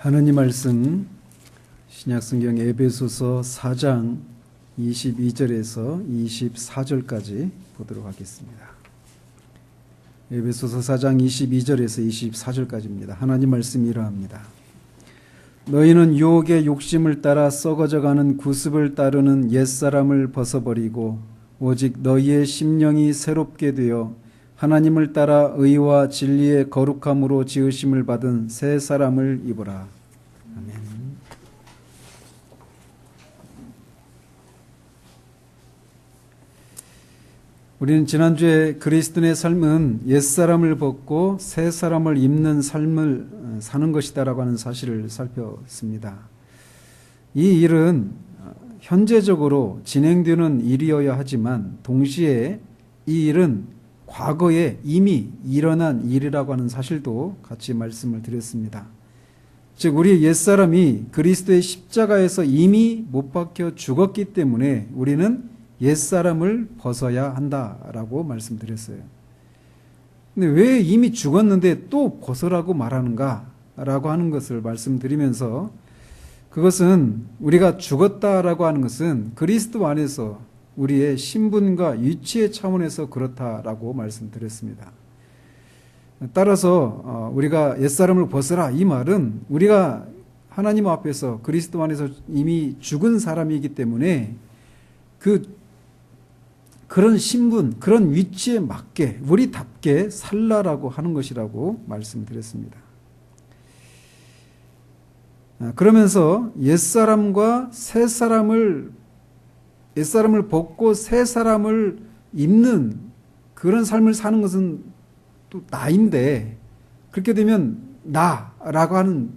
하느님 말씀 신약성경 에베소서 4장 22절에서 24절까지 보도록 하겠습니다. 에베소서 4장 22절에서 24절까지입니다. 하나님 말씀이 이러합니다. 너희는 유혹의 욕심을 따라 썩어져가는 구습을 따르는 옛사람을 벗어버리고 오직 너희의 심령이 새롭게 되어 하나님을 따라 의와 진리의 거룩함으로 지으심을 받은 새 사람을 입으라. 아멘. 우리는 지난주에 그리스도인의 삶은 옛사람을 벗고 새 사람을 입는 삶을 사는 것이다라고 하는 사실을 살폈습니다. 이 일은 현재적으로 진행되는 일이어야 하지만 동시에 이 일은 과거에 이미 일어난 일이라고 하는 사실도 같이 말씀을 드렸습니다. 즉 우리 옛사람이 그리스도의 십자가에서 이미 못 박혀 죽었기 때문에 우리는 옛사람을 벗어야 한다라고 말씀드렸어요. 근데 왜 이미 죽었는데 또 벗으라고 말하는가라고 하는 것을 말씀드리면서 그것은 우리가 죽었다라고 하는 것은 그리스도 안에서 우리의 신분과 위치의 차원에서 그렇다라고 말씀드렸습니다. 따라서 우리가 옛사람을 벗으라 이 말은 우리가 하나님 앞에서 그리스도 안에서 이미 죽은 사람이기 때문에 그런 신분, 그런 위치에 맞게 우리답게 살라라고 하는 것이라고 말씀드렸습니다. 그러면서 옛사람과 옛사람을 벗고 새 사람을 입는 그런 삶을 사는 것은 또 나인데 그렇게 되면 나라고 하는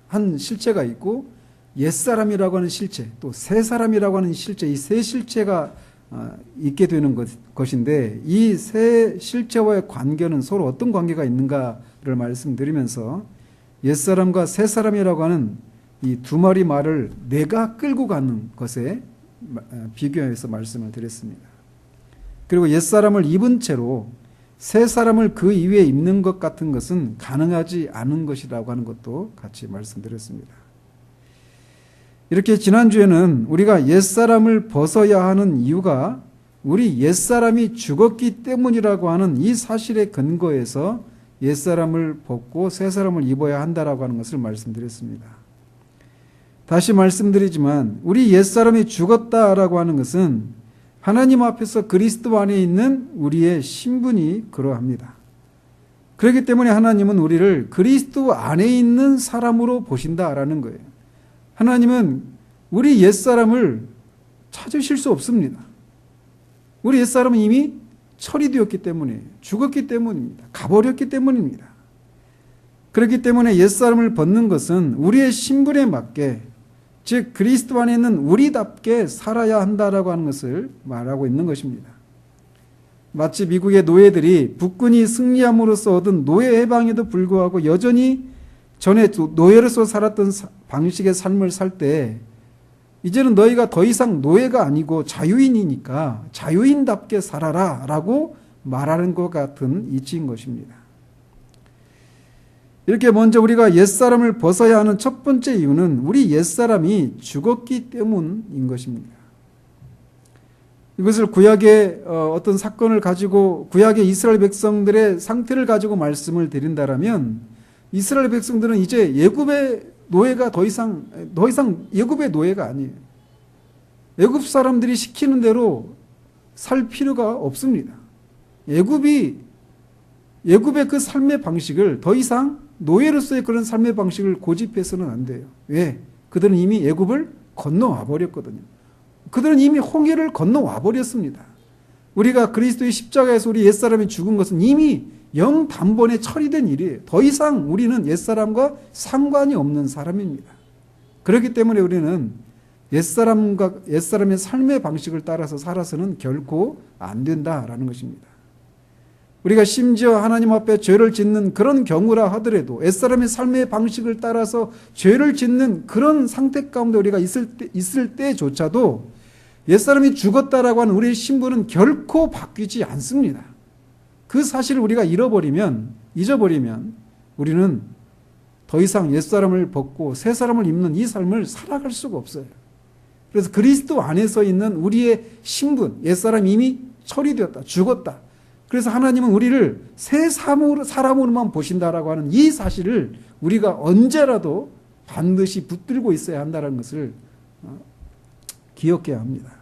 한 실체가 있고 옛사람이라고 하는 실체 또 새 사람이라고 하는 실체 이 세 실체가 있게 되는 것인데 이 세 실체와의 관계는 서로 어떤 관계가 있는가를 말씀드리면서 옛사람과 새 사람이라고 하는 이 두 마리 말을 내가 끌고 가는 것에 비교해서 말씀을 드렸습니다. 그리고 옛사람을 입은 채로 새 사람을 그 이후에 입는 것 같은 것은 가능하지 않은 것이라고 하는 것도 같이 말씀드렸습니다. 이렇게 지난주에는 우리가 옛사람을 벗어야 하는 이유가 우리 옛사람이 죽었기 때문이라고 하는 이 사실에 근거해서 옛사람을 벗고 새 사람을 입어야 한다라고 하는 것을 말씀드렸습니다. 다시 말씀드리지만 우리 옛사람이 죽었다라고 하는 것은 하나님 앞에서 그리스도 안에 있는 우리의 신분이 그러합니다. 그렇기 때문에 하나님은 우리를 그리스도 안에 있는 사람으로 보신다라는 거예요. 하나님은 우리 옛사람을 찾으실 수 없습니다. 우리 옛사람은 이미 처리되었기 때문에 죽었기 때문입니다. 가버렸기 때문입니다. 그렇기 때문에 옛사람을 벗는 것은 우리의 신분에 맞게 즉 그리스도 안에 있는 우리답게 살아야 한다라고 하는 것을 말하고 있는 것입니다. 마치 미국의 노예들이 북군이 승리함으로써 얻은 노예 해방에도 불구하고 여전히 전에 노예로서 살았던 방식의 삶을 살 때 이제는 너희가 더 이상 노예가 아니고 자유인이니까 자유인답게 살아라 라고 말하는 것 같은 이치인 것입니다. 이렇게 먼저 우리가 옛사람을 벗어야 하는 첫 번째 이유는 우리 옛사람이 죽었기 때문인 것입니다. 이것을 구약의 어떤 사건을 가지고 구약의 이스라엘 백성들의 상태를 가지고 말씀을 드린다라면 이스라엘 백성들은 이제 애굽의 노예가 더 이상 애굽의 노예가 아니에요. 애굽 사람들이 시키는 대로 살 필요가 없습니다. 애굽의 그 삶의 방식을 더 이상 노예로서의 그런 삶의 방식을 고집해서는 안 돼요. 왜? 그들은 이미 애굽을 건너와 버렸거든요. 그들은 이미 홍해를 건너와 버렸습니다. 우리가 그리스도의 십자가에서 우리 옛사람이 죽은 것은 이미 영단번에 처리된 일이에요. 더 이상 우리는 옛사람과 상관이 없는 사람입니다. 그렇기 때문에 우리는 옛사람의 삶의 방식을 따라서 살아서는 결코 안 된다라는 것입니다. 우리가 심지어 하나님 앞에 죄를 짓는 그런 경우라 하더라도 옛사람의 삶의 방식을 따라서 죄를 짓는 그런 상태 가운데 우리가 있을 때조차도 옛사람이 죽었다라고 하는 우리의 신분은 결코 바뀌지 않습니다. 그 사실을 우리가 잊어버리면 우리는 더 이상 옛사람을 벗고 새사람을 입는 이 삶을 살아갈 수가 없어요. 그래서 그리스도 안에서 있는 우리의 신분, 옛사람이 이미 처리되었다, 죽었다. 그래서 하나님은 우리를 새 사람으로만 보신다라고 하는 이 사실을 우리가 언제라도 반드시 붙들고 있어야 한다는 것을 기억해야 합니다.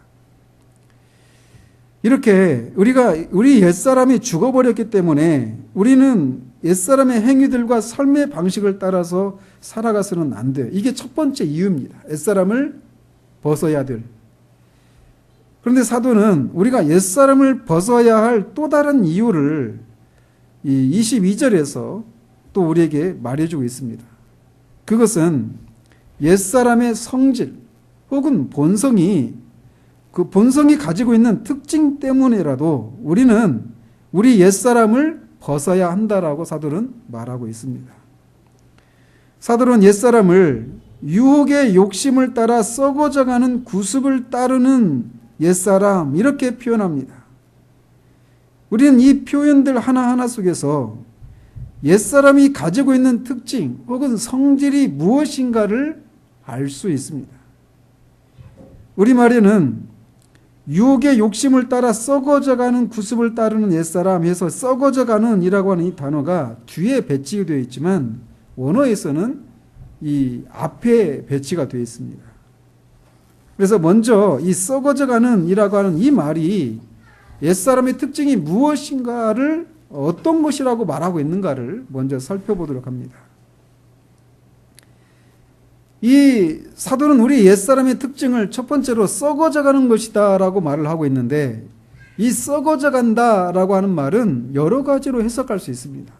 이렇게 우리 옛사람이 죽어버렸기 때문에 우리는 옛사람의 행위들과 삶의 방식을 따라서 살아가서는 안 돼요. 이게 첫 번째 이유입니다. 옛사람을 벗어야 될. 그런데 사도는 우리가 옛사람을 벗어야 할 또 다른 이유를 이 22절에서 또 우리에게 말해주고 있습니다. 그것은 옛사람의 성질 혹은 본성이 그 본성이 가지고 있는 특징 때문이라도 우리는 우리 옛사람을 벗어야 한다라고 사도는 말하고 있습니다. 사도는 옛사람을 유혹의 욕심을 따라 썩어져가는 구습을 따르는 옛사람 이렇게 표현합니다. 우리는 이 표현들 하나하나 속에서 옛사람이 가지고 있는 특징 혹은 성질이 무엇인가를 알 수 있습니다. 우리말에는 유혹의 욕심을 따라 썩어져가는 구습을 따르는 옛사람 해서 썩어져가는 이라고 하는 이 단어가 뒤에 배치되어 있지만 원어에서는 이 앞에 배치가 되어 있습니다. 그래서 먼저 이 썩어져가는 이라고 하는 이 말이 옛사람의 특징이 무엇인가를 어떤 것이라고 말하고 있는가를 먼저 살펴보도록 합니다. 이 사도는 우리 옛사람의 특징을 첫 번째로 썩어져가는 것이다 라고 말을 하고 있는데 이 썩어져간다 라고 하는 말은 여러 가지로 해석할 수 있습니다.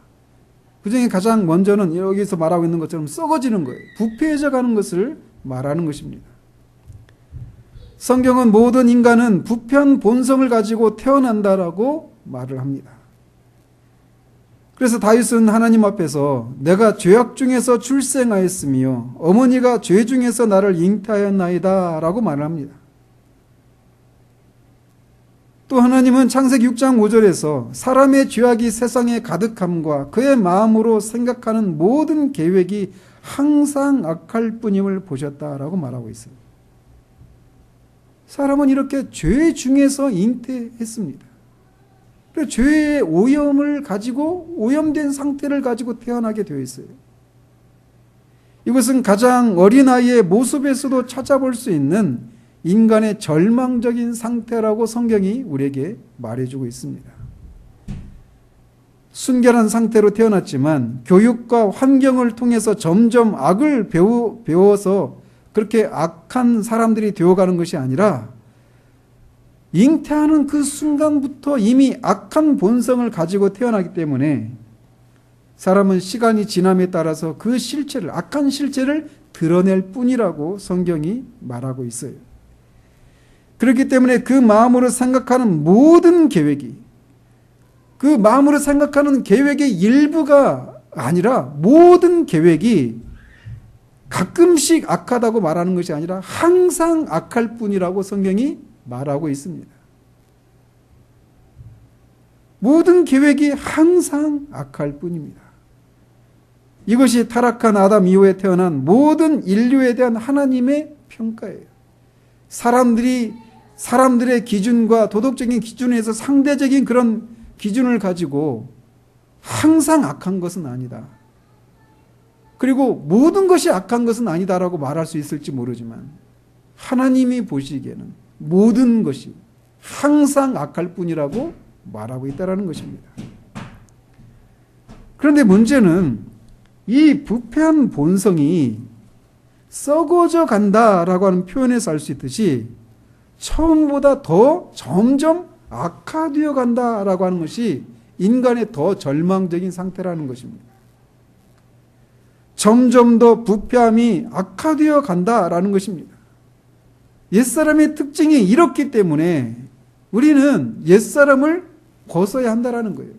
그중에 가장 먼저는 여기서 말하고 있는 것처럼 썩어지는 거예요. 부패해져가는 것을 말하는 것입니다. 성경은 모든 인간은 부패한 본성을 가지고 태어난다라고 말을 합니다. 그래서 다윗은 하나님 앞에서 내가 죄악 중에서 출생하였으며 어머니가 죄 중에서 나를 잉태하였나이다 라고 말을 합니다. 또 하나님은 창세기 6장 5절에서 사람의 죄악이 세상에 가득함과 그의 마음으로 생각하는 모든 계획이 항상 악할 뿐임을 보셨다라고 말하고 있어요. 사람은 이렇게 죄 중에서 잉태했습니다. 죄의 오염을 가지고 오염된 상태를 가지고 태어나게 되어 있어요. 이것은 가장 어린 아이의 모습에서도 찾아볼 수 있는 인간의 절망적인 상태라고 성경이 우리에게 말해주고 있습니다. 순결한 상태로 태어났지만 교육과 환경을 통해서 점점 악을 배워서 그렇게 악한 사람들이 되어가는 것이 아니라 잉태하는 그 순간부터 이미 악한 본성을 가지고 태어나기 때문에 사람은 시간이 지남에 따라서 그 실체를, 악한 실체를 드러낼 뿐이라고 성경이 말하고 있어요. 그렇기 때문에 그 마음으로 생각하는 모든 계획이, 그 마음으로 생각하는 계획의 일부가 아니라 모든 계획이 가끔씩 악하다고 말하는 것이 아니라 항상 악할 뿐이라고 성경이 말하고 있습니다. 모든 계획이 항상 악할 뿐입니다. 이것이 타락한 아담 이후에 태어난 모든 인류에 대한 하나님의 평가예요. 사람들의 기준과 도덕적인 기준에서 상대적인 그런 기준을 가지고 항상 악한 것은 아니다. 그리고 모든 것이 악한 것은 아니다라고 말할 수 있을지 모르지만 하나님이 보시기에는 모든 것이 항상 악할 뿐이라고 말하고 있다는 것입니다. 그런데 문제는 이 부패한 본성이 썩어져 간다라고 하는 표현에서 알 수 있듯이 처음보다 더 점점 악화되어 간다라고 하는 것이 인간의 더 절망적인 상태라는 것입니다. 점점 더 부패함이 악화되어 간다라는 것입니다. 옛사람의 특징이 이렇기 때문에 우리는 옛사람을 벗어야 한다라는 거예요.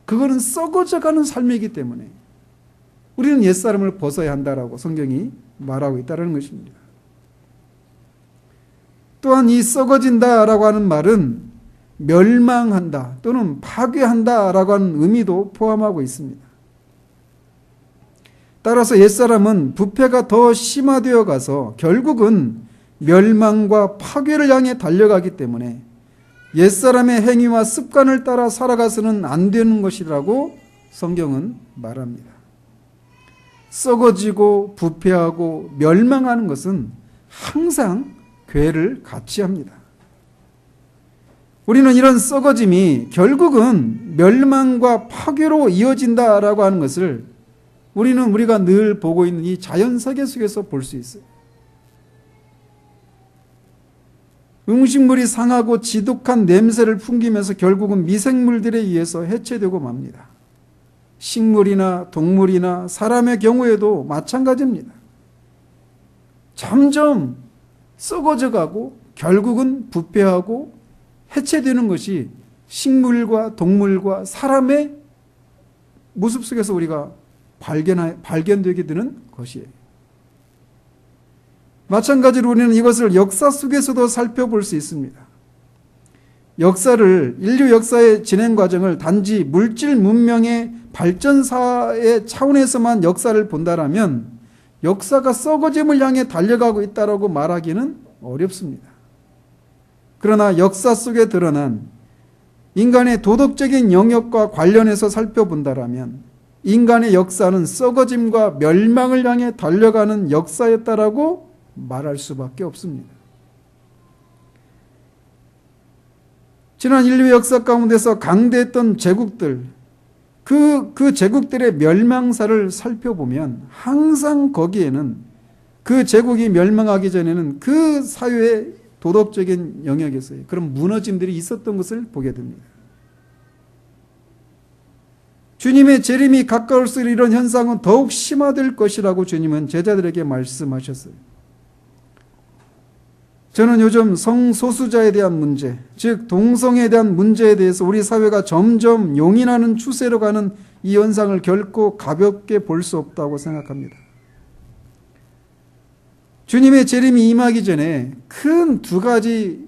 그거는 썩어져가는 삶이기 때문에 우리는 옛사람을 벗어야 한다라고 성경이 말하고 있다는 것입니다. 또한 이 썩어진다라고 하는 말은 멸망한다 또는 파괴한다라고 하는 의미도 포함하고 있습니다. 따라서 옛사람은 부패가 더 심화되어 가서 결국은 멸망과 파괴를 향해 달려가기 때문에 옛사람의 행위와 습관을 따라 살아가서는 안 되는 것이라고 성경은 말합니다. 썩어지고 부패하고 멸망하는 것은 항상 괴를 같이 합니다. 우리는 이런 썩어짐이 결국은 멸망과 파괴로 이어진다라고 하는 것을 우리가 늘 보고 있는 이 자연세계 속에서 볼 수 있어요. 음식물이 상하고 지독한 냄새를 풍기면서 결국은 미생물들에 의해서 해체되고 맙니다. 식물이나 동물이나 사람의 경우에도 마찬가지입니다. 점점 썩어져 가고 결국은 부패하고 해체되는 것이 식물과 동물과 사람의 모습 속에서 우리가 발견되게 되는 것이에요. 마찬가지로 우리는 이것을 역사 속에서도 살펴볼 수 있습니다. 인류 역사의 진행 과정을 단지 물질 문명의 발전사의 차원에서만 역사를 본다라면 역사가 썩어짐을 향해 달려가고 있다라고 말하기는 어렵습니다. 그러나 역사 속에 드러난 인간의 도덕적인 영역과 관련해서 살펴본다라면 인간의 역사는 썩어짐과 멸망을 향해 달려가는 역사였다라고 말할 수밖에 없습니다. 지난 인류 역사 가운데서 강대했던 제국들, 그 제국들의 멸망사를 살펴보면 항상 거기에는 그 제국이 멸망하기 전에는 그 사회의 도덕적인 영역에서의 그런 무너짐들이 있었던 것을 보게 됩니다. 주님의 재림이 가까울수록 이런 현상은 더욱 심화될 것이라고 주님은 제자들에게 말씀하셨어요. 저는 요즘 성소수자에 대한 문제, 즉 동성애에 대한 문제에 대해서 우리 사회가 점점 용인하는 추세로 가는 이 현상을 결코 가볍게 볼 수 없다고 생각합니다. 주님의 재림이 임하기 전에 큰 두 가지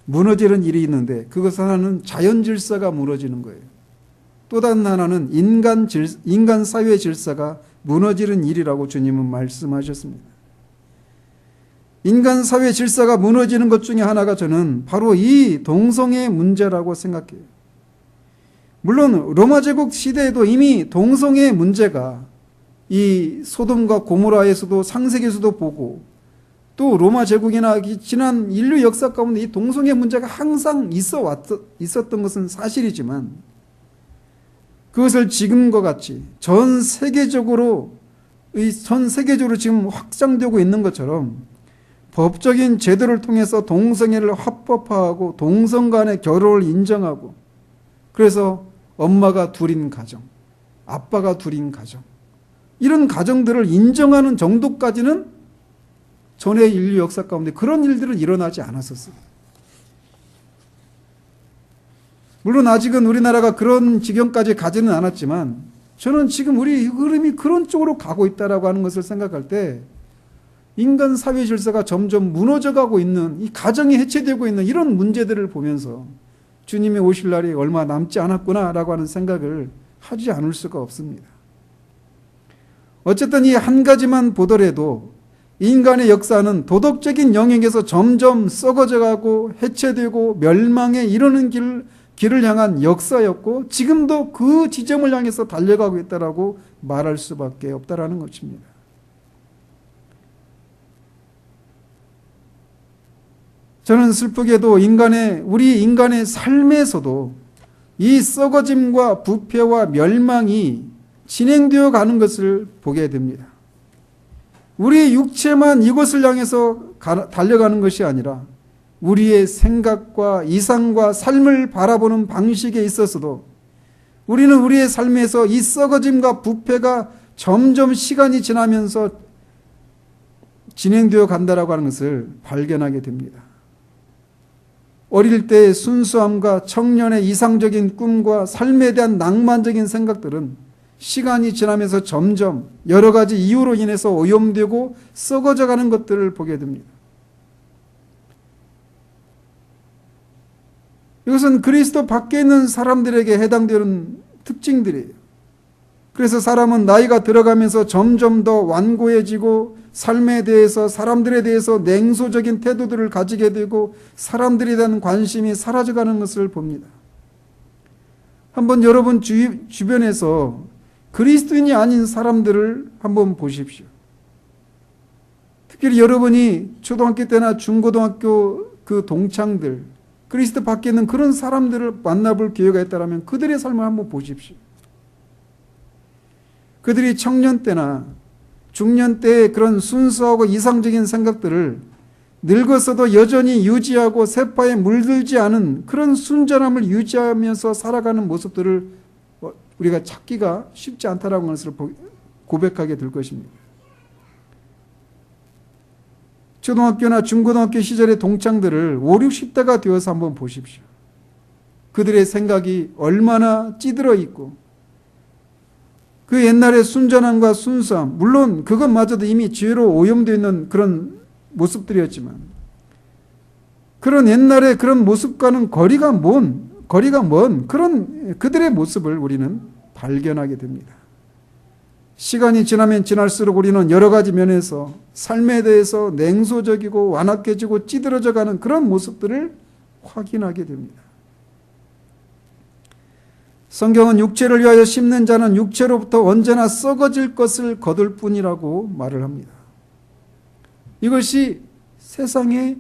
무너지는 일이 있는데 그것 하나는 자연 질서가 무너지는 거예요. 또 다른 하나는 인간 사회 질서가 무너지는 일이라고 주님은 말씀하셨습니다. 인간 사회 질서가 무너지는 것 중에 하나가 저는 바로 이 동성애 문제라고 생각해요. 물론 로마 제국 시대에도 이미 동성애 문제가 이 소돔과 고모라에서도 창세기에서도 보고 또 로마 제국이나 지난 인류 역사 가운데 이 동성애 문제가 항상 있었던 것은 사실이지만 그것을 지금과 같이 전 세계적으로 지금 확장되고 있는 것처럼 법적인 제도를 통해서 동성애를 합법화하고 동성 간의 결혼을 인정하고 그래서 엄마가 둘인 가정, 아빠가 둘인 가정 이런 가정들을 인정하는 정도까지는 전의 인류 역사 가운데 그런 일들은 일어나지 않았었어요. 물론 아직은 우리나라가 그런 지경까지 가지는 않았지만 저는 지금 우리 흐름이 그런 쪽으로 가고 있다라고 하는 것을 생각할 때 인간 사회 질서가 점점 무너져가고 있는 이 가정이 해체되고 있는 이런 문제들을 보면서 주님이 오실 날이 얼마 남지 않았구나라고 하는 생각을 하지 않을 수가 없습니다. 어쨌든 이 한 가지만 보더라도 인간의 역사는 도덕적인 영역에서 점점 썩어져가고 해체되고 멸망에 이르는 길을 향한 역사였고 지금도 그 지점을 향해서 달려가고 있다라고 말할 수밖에 없다라는 것입니다. 저는 슬프게도 우리 인간의 삶에서도 이 썩어짐과 부패와 멸망이 진행되어 가는 것을 보게 됩니다. 우리의 육체만 이것을 향해서 달려가는 것이 아니라 우리의 생각과 이상과 삶을 바라보는 방식에 있어서도 우리는 우리의 삶에서 이 썩어짐과 부패가 점점 시간이 지나면서 진행되어 간다라고 하는 것을 발견하게 됩니다. 어릴 때의 순수함과 청년의 이상적인 꿈과 삶에 대한 낭만적인 생각들은 시간이 지나면서 점점 여러 가지 이유로 인해서 오염되고 썩어져 가는 것들을 보게 됩니다. 이것은 그리스도 밖에 있는 사람들에게 해당되는 특징들이에요. 그래서 사람은 나이가 들어가면서 점점 더 완고해지고 삶에 대해서, 사람들에 대해서 냉소적인 태도들을 가지게 되고 사람들에 대한 관심이 사라져가는 것을 봅니다. 한번 여러분 주변에서 그리스도인이 아닌 사람들을 한번 보십시오. 특히 여러분이 초등학교 때나 중고등학교 그 동창들, 그리스도 밖에 있는 그런 사람들을 만나볼 기회가 있다면 그들의 삶을 한번 보십시오. 그들이 청년 때나 중년 때의 그런 순수하고 이상적인 생각들을 늙어서도 여전히 유지하고 세파에 물들지 않은 그런 순전함을 유지하면서 살아가는 모습들을 우리가 찾기가 쉽지 않다라는 것을 고백하게 될 것입니다. 초등학교나 중고등학교 시절의 동창들을 5, 60대가 되어서 한번 보십시오. 그들의 생각이 얼마나 찌들어 있고 그 옛날의 순전함과 순수함, 물론 그것마저도 이미 죄로 오염되어 있는 그런 모습들이었지만 그런 옛날의 그런 모습과는 거리가 먼 그런 그들의 모습을 우리는 발견하게 됩니다. 시간이 지나면 지날수록 우리는 여러 가지 면에서 삶에 대해서 냉소적이고 완악해지고 찌들어져가는 그런 모습들을 확인하게 됩니다. 성경은 육체를 위하여 심는 자는 육체로부터 언제나 썩어질 것을 거둘 뿐이라고 말을 합니다. 이것이 세상의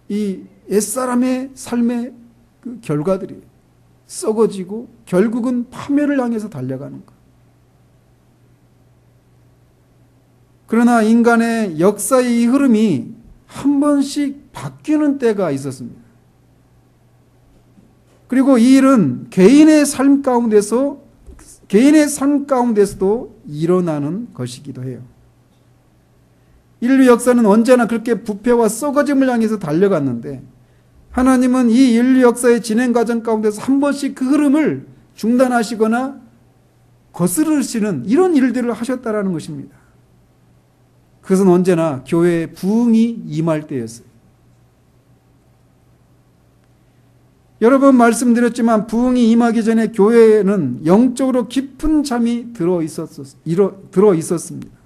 이 옛사람의 삶의 그 결과들이 썩어지고 결국은 파멸을 향해서 달려가는 것. 그러나 인간의 역사의 이 흐름이 한 번씩 바뀌는 때가 있었습니다. 그리고 이 일은 개인의 삶 가운데서도 일어나는 것이기도 해요. 인류 역사는 언제나 그렇게 부패와 썩어짐을 향해서 달려갔는데 하나님은 이 인류 역사의 진행 과정 가운데서 한 번씩 그 흐름을 중단하시거나 거스르시는 이런 일들을 하셨다라는 것입니다. 그것은 언제나 교회의 부흥이 임할 때였어요. 여러 번 말씀드렸지만 부흥이 임하기 전에 교회에는 영적으로 깊은 잠이 들어 있었습니다.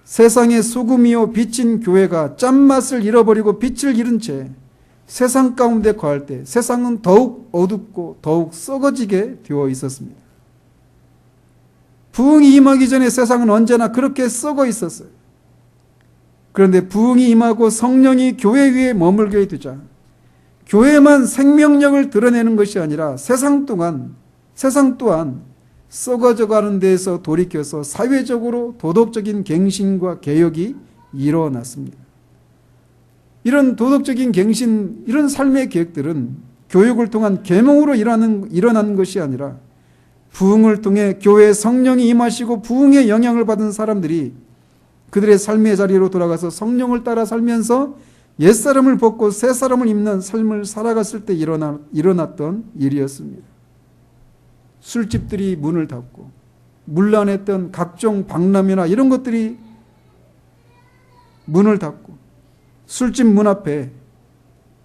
세상의 소금이요 빛인 교회가 짠맛을 잃어버리고 빛을 잃은 채 세상 가운데 거할 때 세상은 더욱 어둡고 더욱 썩어지게 되어 있었습니다. 부흥이 임하기 전에 세상은 언제나 그렇게 썩어 있었어요. 그런데 부흥이 임하고 성령이 교회 위에 머물게 되자 교회만 생명력을 드러내는 것이 아니라 세상 또한 썩어져 가는 데에서 돌이켜서 사회적으로 도덕적인 갱신과 개혁이 일어났습니다. 이런 도덕적인 갱신, 이런 삶의 계획들은 교육을 통한 계몽으로 일어나는 것이 아니라 부흥을 통해 교회에 성령이 임하시고 부흥의 영향을 받은 사람들이 그들의 삶의 자리로 돌아가서 성령을 따라 살면서 옛사람을 벗고 새사람을 입는 삶을 살아갔을 때 일어났던 일이었습니다. 술집들이 문을 닫고 문란했던 각종 박람회나 이런 것들이 문을 닫고 술집 문 앞에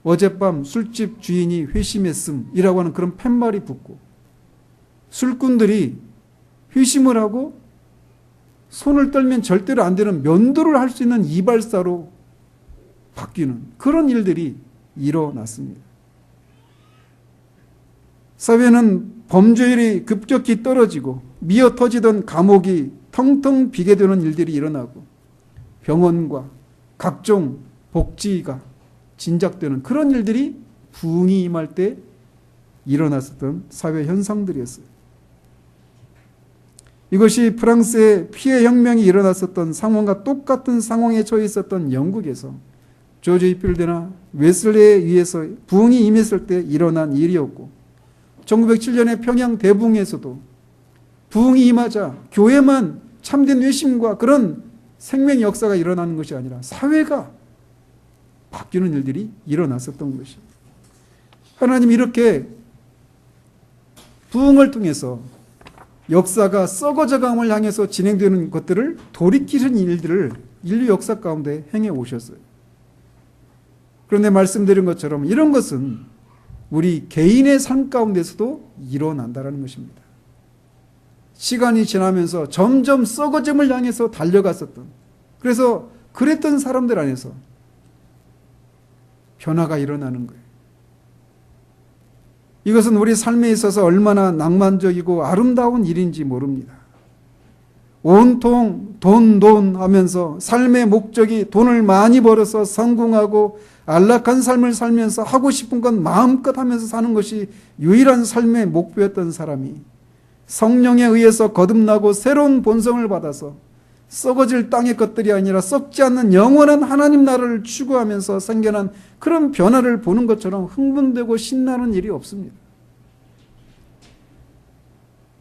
어젯밤 술집 주인이 회심했음이라고 하는 그런 팻말이 붙고 술꾼들이 회심을 하고 손을 떨면 절대로 안 되는 면도를 할 수 있는 이발사로 바뀌는 그런 일들이 일어났습니다. 사회는 범죄율이 급격히 떨어지고 미어터지던 감옥이 텅텅 비게 되는 일들이 일어나고 병원과 각종 복지가 진작되는 그런 일들이 부흥이 임할 때 일어났었던 사회 현상들이었어요. 이것이 프랑스의 피해 혁명이 일어났었던 상황과 똑같은 상황에 처해 있었던 영국에서 조지 휘필드나 웨슬레에 의해서 부흥이 임했을 때 일어난 일이었고 1907년에 평양 대붕에서도 부흥이 임하자 교회만 참된 회심과 그런 생명 역사가 일어나는 것이 아니라 사회가 바뀌는 일들이 일어났었던 것입니다. 하나님 이렇게 부흥을 통해서 역사가 썩어져감을 향해서 진행되는 것들을 돌이키는 일들을 인류 역사 가운데 행해 오셨어요. 그런데 말씀드린 것처럼 이런 것은 우리 개인의 삶 가운데서도 일어난다는 것입니다. 시간이 지나면서 점점 썩어짐을 향해서 달려갔었던, 그래서 그랬던 사람들 안에서 변화가 일어나는 거예요. 이것은 우리 삶에 있어서 얼마나 낭만적이고 아름다운 일인지 모릅니다. 온통 돈 하면서 삶의 목적이 돈을 많이 벌어서 성공하고 안락한 삶을 살면서 하고 싶은 건 마음껏 하면서 사는 것이 유일한 삶의 목표였던 사람이 성령에 의해서 거듭나고 새로운 본성을 받아서 썩어질 땅의 것들이 아니라 썩지 않는 영원한 하나님 나라를 추구하면서 생겨난 그런 변화를 보는 것처럼 흥분되고 신나는 일이 없습니다.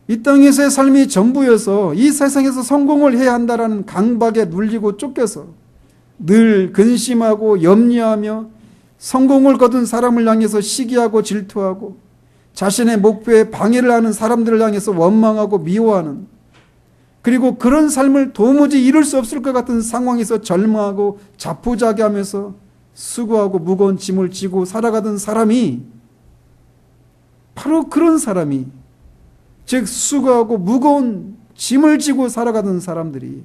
이 땅에서의 삶이 전부여서 이 세상에서 성공을 해야 한다라는 강박에 눌리고 쫓겨서 늘 근심하고 염려하며 성공을 거둔 사람을 향해서 시기하고 질투하고 자신의 목표에 방해를 하는 사람들을 향해서 원망하고 미워하는, 그리고 그런 삶을 도무지 이룰 수 없을 것 같은 상황에서 절망하고 자포자기하면서 수고하고 무거운 짐을 지고 살아가던 사람이, 바로 그런 사람이, 즉 수고하고 무거운 짐을 지고 살아가던 사람들이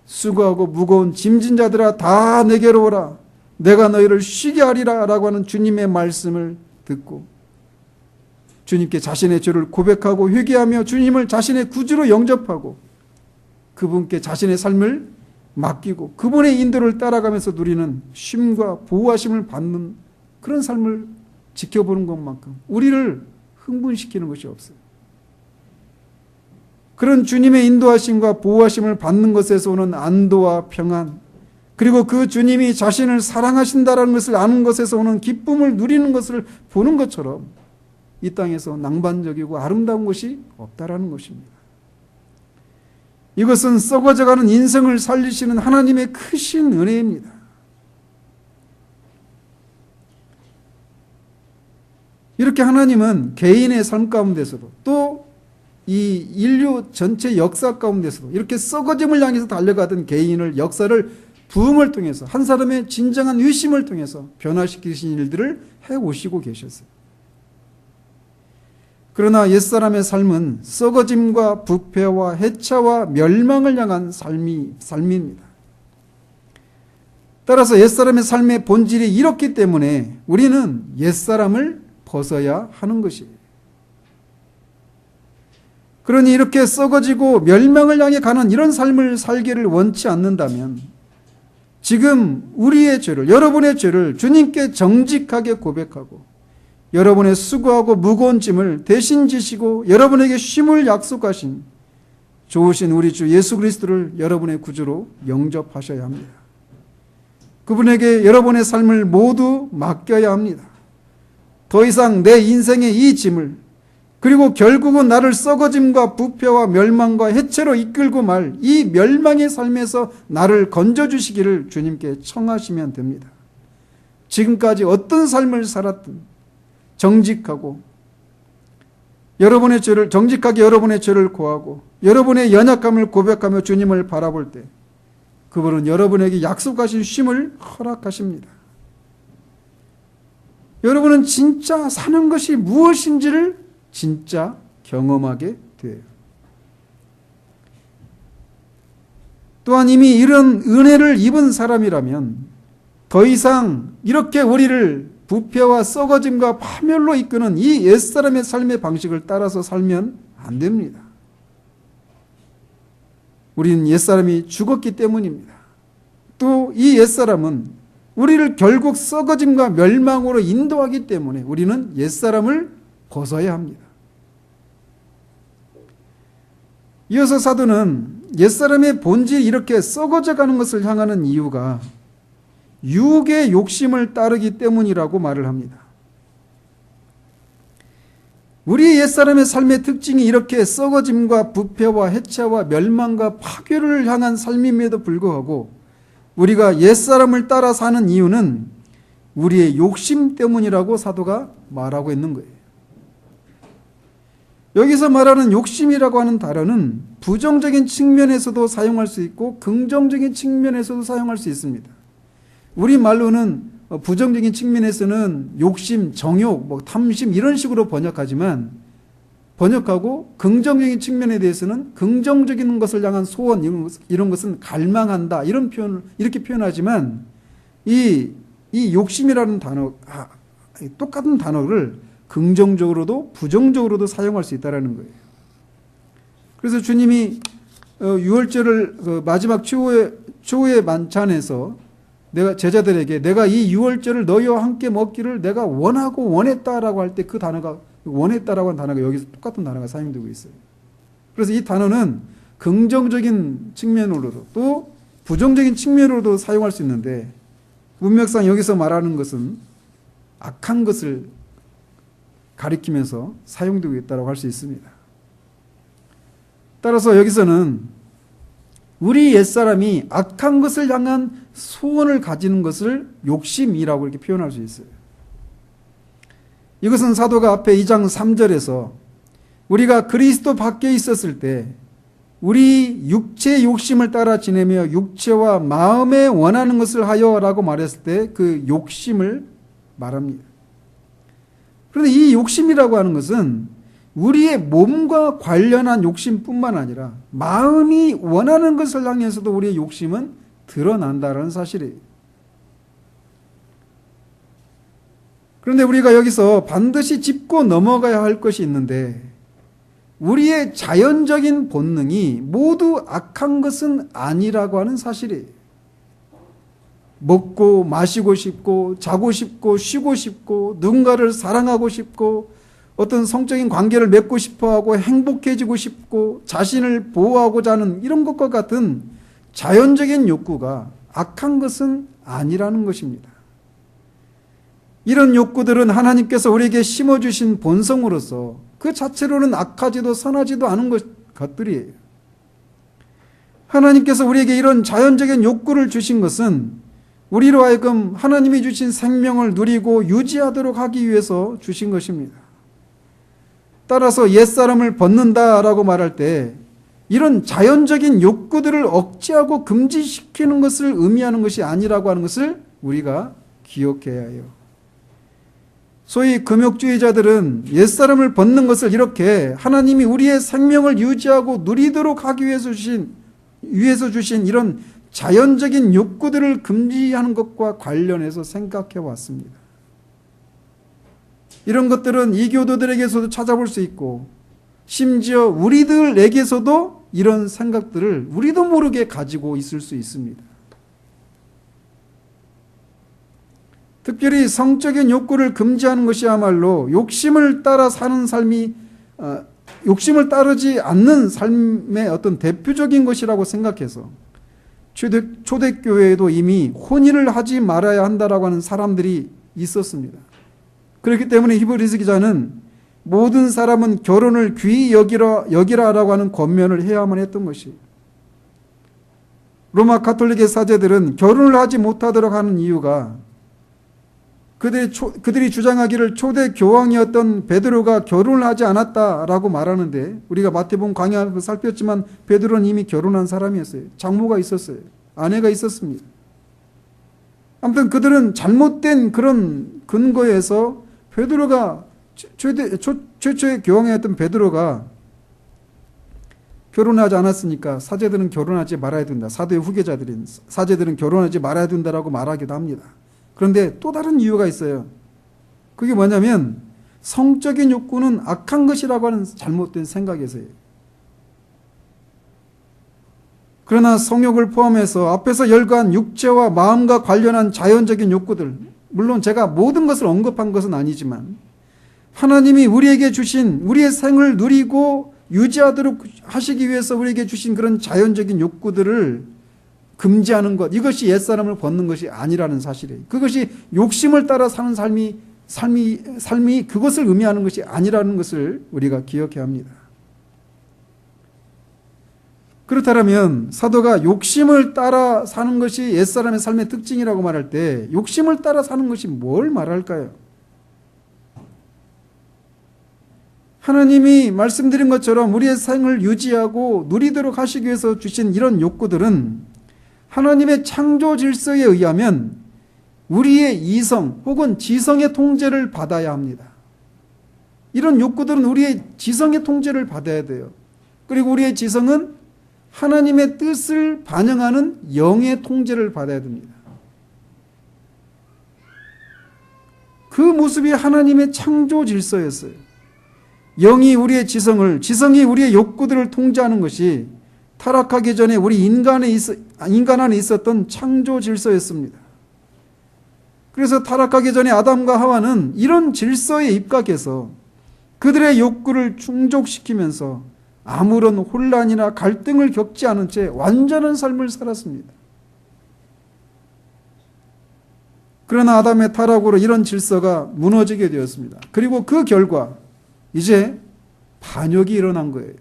수고하고 무거운 짐진 자들아 다 내게로 오라 내가 너희를 쉬게 하리라 라고 하는 주님의 말씀을 듣고 주님께 자신의 죄를 고백하고 회개하며 주님을 자신의 구주로 영접하고 그분께 자신의 삶을 맡기고 그분의 인도를 따라가면서 누리는 쉼과 보호하심을 받는 그런 삶을 지켜보는 것만큼 우리를 흥분시키는 것이 없어요. 그런 주님의 인도하심과 보호하심을 받는 것에서 오는 안도와 평안, 그리고 그 주님이 자신을 사랑하신다라는 것을 아는 것에서 오는 기쁨을 누리는 것을 보는 것처럼 이 땅에서 낭만적이고 아름다운 것이 없다라는 것입니다. 이것은 썩어져가는 인생을 살리시는 하나님의 크신 은혜입니다. 이렇게 하나님은 개인의 삶 가운데서도 또 이 인류 전체 역사 가운데서도 이렇게 썩어짐을 향해서 달려가던 개인을, 역사를 부흥을 통해서 한 사람의 진정한 위심을 통해서 변화시키신 일들을 해오시고 계셨어요. 그러나 옛사람의 삶은 썩어짐과 부패와 해차와 멸망을 향한 삶입니다. 따라서 옛사람의 삶의 본질이 이렇기 때문에 우리는 옛사람을 벗어야 하는 것이에요. 그러니 이렇게 썩어지고 멸망을 향해 가는 이런 삶을 살기를 원치 않는다면 지금 우리의 죄를, 여러분의 죄를 주님께 정직하게 고백하고 여러분의 수고하고 무거운 짐을 대신 지시고 여러분에게 쉼을 약속하신 좋으신 우리 주 예수 그리스도를 여러분의 구주로 영접하셔야 합니다. 그분에게 여러분의 삶을 모두 맡겨야 합니다. 더 이상 내 인생의 이 짐을, 그리고 결국은 나를 썩어짐과 부패와 멸망과 해체로 이끌고 말 이 멸망의 삶에서 나를 건져주시기를 주님께 청하시면 됩니다. 지금까지 어떤 삶을 살았든 정직하게 여러분의 죄를 고하고 여러분의 연약함을 고백하며 주님을 바라볼 때 그분은 여러분에게 약속하신 쉼을 허락하십니다. 여러분은 진짜 사는 것이 무엇인지를 진짜 경험하게 돼요. 또한 이미 이런 은혜를 입은 사람이라면 더 이상 이렇게 우리를 부패와 썩어짐과 파멸로 이끄는 이 옛사람의 삶의 방식을 따라서 살면 안 됩니다. 우리는 옛사람이 죽었기 때문입니다. 또 이 옛사람은 우리를 결국 썩어짐과 멸망으로 인도하기 때문에 우리는 옛사람을 벗어야 합니다. 이어서 사도는 옛사람의 본질이 이렇게 썩어져 가는 것을 향하는 이유가 유혹의 욕심을 따르기 때문이라고 말을 합니다. 우리 옛사람의 삶의 특징이 이렇게 썩어짐과 부패와 해체와 멸망과 파괴를 향한 삶임에도 불구하고 우리가 옛사람을 따라 사는 이유는 우리의 욕심 때문이라고 사도가 말하고 있는 거예요. 여기서 말하는 욕심이라고 하는 단어는 부정적인 측면에서도 사용할 수 있고 긍정적인 측면에서도 사용할 수 있습니다. 우리 말로는 부정적인 측면에서는 욕심, 정욕, 탐심 이런 식으로 번역하지만 번역하고 긍정적인 측면에 대해서는 긍정적인 것을 향한 소원 이런 것은 갈망한다 이런 표현을 이렇게 표현하지만 이 욕심이라는 단어 똑같은 단어를 긍정적으로도 부정적으로도 사용할 수 있다라는 거예요. 그래서 주님이 유월절을 마지막 최후의 만찬에서 내가 제자들에게 내가 이 유월절을 너희와 함께 먹기를 내가 원하고 원했다라고 할 때 그 단어가 원했다라고 하는 단어가 여기서 똑같은 단어가 사용되고 있어요. 그래서 이 단어는 긍정적인 측면으로도 또 부정적인 측면으로도 사용할 수 있는데 문맥상 여기서 말하는 것은 악한 것을 가리키면서 사용되고 있다고 할 수 있습니다. 따라서 여기서는 우리 옛사람이 악한 것을 향한 소원을 가지는 것을 욕심이라고 이렇게 표현할 수 있어요. 이것은 사도가 앞에 2장 3절에서 우리가 그리스도 밖에 있었을 때 우리 육체의 욕심을 따라 지내며 육체와 마음에 원하는 것을 하여라고 말했을 때 그 욕심을 말합니다. 그런데 이 욕심이라고 하는 것은 우리의 몸과 관련한 욕심뿐만 아니라 마음이 원하는 것을 향해서도 우리의 욕심은 드러난다는 사실이에요. 그런데 우리가 여기서 반드시 짚고 넘어가야 할 것이 있는데 우리의 자연적인 본능이 모두 악한 것은 아니라고 하는 사실이에요. 먹고 마시고 싶고 자고 싶고 쉬고 싶고 누군가를 사랑하고 싶고 어떤 성적인 관계를 맺고 싶어하고 행복해지고 싶고 자신을 보호하고자 하는 이런 것과 같은 자연적인 욕구가 악한 것은 아니라는 것입니다. 이런 욕구들은 하나님께서 우리에게 심어주신 본성으로서 그 자체로는 악하지도 선하지도 않은 것들이에요. 하나님께서 우리에게 이런 자연적인 욕구를 주신 것은 우리로 하여금 하나님이 주신 생명을 누리고 유지하도록 하기 위해서 주신 것입니다. 따라서 옛사람을 벗는다라고 말할 때 이런 자연적인 욕구들을 억제하고 금지시키는 것을 의미하는 것이 아니라고 하는 것을 우리가 기억해야 해요. 소위 금욕주의자들은 옛사람을 벗는 것을 이렇게 하나님이 우리의 생명을 유지하고 누리도록 하기 위해서 주신 이런 자연적인 욕구들을 금지하는 것과 관련해서 생각해 왔습니다. 이런 것들은 이교도들에게서도 찾아볼 수 있고 심지어 우리들에게서도 이런 생각들을 우리도 모르게 가지고 있을 수 있습니다. 특별히 성적인 욕구를 금지하는 것이야말로 욕심을 따라 사는 삶이 욕심을 따르지 않는 삶의 어떤 대표적인 것이라고 생각해서 초대교회에도 이미 혼인을 하지 말아야 한다라고 하는 사람들이 있었습니다. 그렇기 때문에 히브리서 기자는 모든 사람은 결혼을 귀히 여기라라고 하는 권면을 해야만 했던 것이 로마 가톨릭의 사제들은 결혼을 하지 못하도록 하는 이유가 그들이 주장하기를 초대 교황이었던 베드로가 결혼을 하지 않았다라고 말하는데 우리가 마태복음 강의하면서 살폈지만 베드로는 이미 결혼한 사람이었어요. 장모가 있었어요. 아내가 있었습니다. 아무튼 그들은 잘못된 그런 근거에서 베드로가 최초의 교황이었던 베드로가 결혼하지 않았으니까 사제들은 결혼하지 말아야 된다. 사도의 후계자들인 사제들은 결혼하지 말아야 된다라고 말하기도 합니다. 그런데 또 다른 이유가 있어요. 그게 뭐냐면 성적인 욕구는 악한 것이라고 하는 잘못된 생각에서예요. 그러나 성욕을 포함해서 앞에서 열거한 육체와 마음과 관련한 자연적인 욕구들, 물론 제가 모든 것을 언급한 것은 아니지만 하나님이 우리에게 주신 우리의 생을 누리고 유지하도록 하시기 위해서 우리에게 주신 그런 자연적인 욕구들을 금지하는 것, 이것이 옛사람을 벗는 것이 아니라는 사실이에요. 그것이 욕심을 따라 사는 삶이 그것을 의미하는 것이 아니라는 것을 우리가 기억해야 합니다. 그렇다면 사도가 욕심을 따라 사는 것이 옛사람의 삶의 특징이라고 말할 때 욕심을 따라 사는 것이 뭘 말할까요? 하나님이 말씀드린 것처럼 우리의 생을 유지하고 누리도록 하시기 위해서 주신 이런 욕구들은 하나님의 창조 질서에 의하면 우리의 이성 혹은 지성의 통제를 받아야 합니다. 이런 욕구들은 우리의 지성의 통제를 받아야 돼요. 그리고 우리의 지성은 하나님의 뜻을 반영하는 영의 통제를 받아야 됩니다. 그 모습이 하나님의 창조 질서였어요. 영이 우리의 지성이 우리의 욕구들을 통제하는 것이 타락하기 전에 우리 인간 안에 있었던 창조 질서였습니다. 그래서 타락하기 전에 아담과 하와는 이런 질서에 입각해서 그들의 욕구를 충족시키면서 아무런 혼란이나 갈등을 겪지 않은 채 완전한 삶을 살았습니다. 그러나 아담의 타락으로 이런 질서가 무너지게 되었습니다. 그리고 그 결과 이제 반역이 일어난 거예요.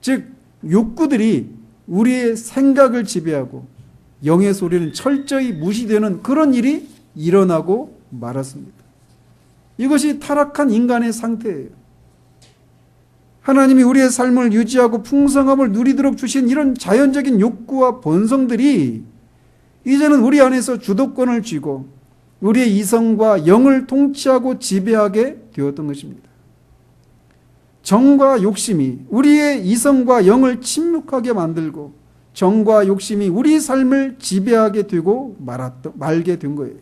즉 욕구들이 우리의 생각을 지배하고 영의 소리는 철저히 무시되는 그런 일이 일어나고 말았습니다. 이것이 타락한 인간의 상태예요. 하나님이 우리의 삶을 유지하고 풍성함을 누리도록 주신 이런 자연적인 욕구와 본성들이 이제는 우리 안에서 주도권을 쥐고 우리의 이성과 영을 통치하고 지배하게 되었던 것입니다. 정과 욕심이 우리의 이성과 영을 침묵하게 만들고 정과 욕심이 우리 삶을 지배하게 되고 말게 된 거예요.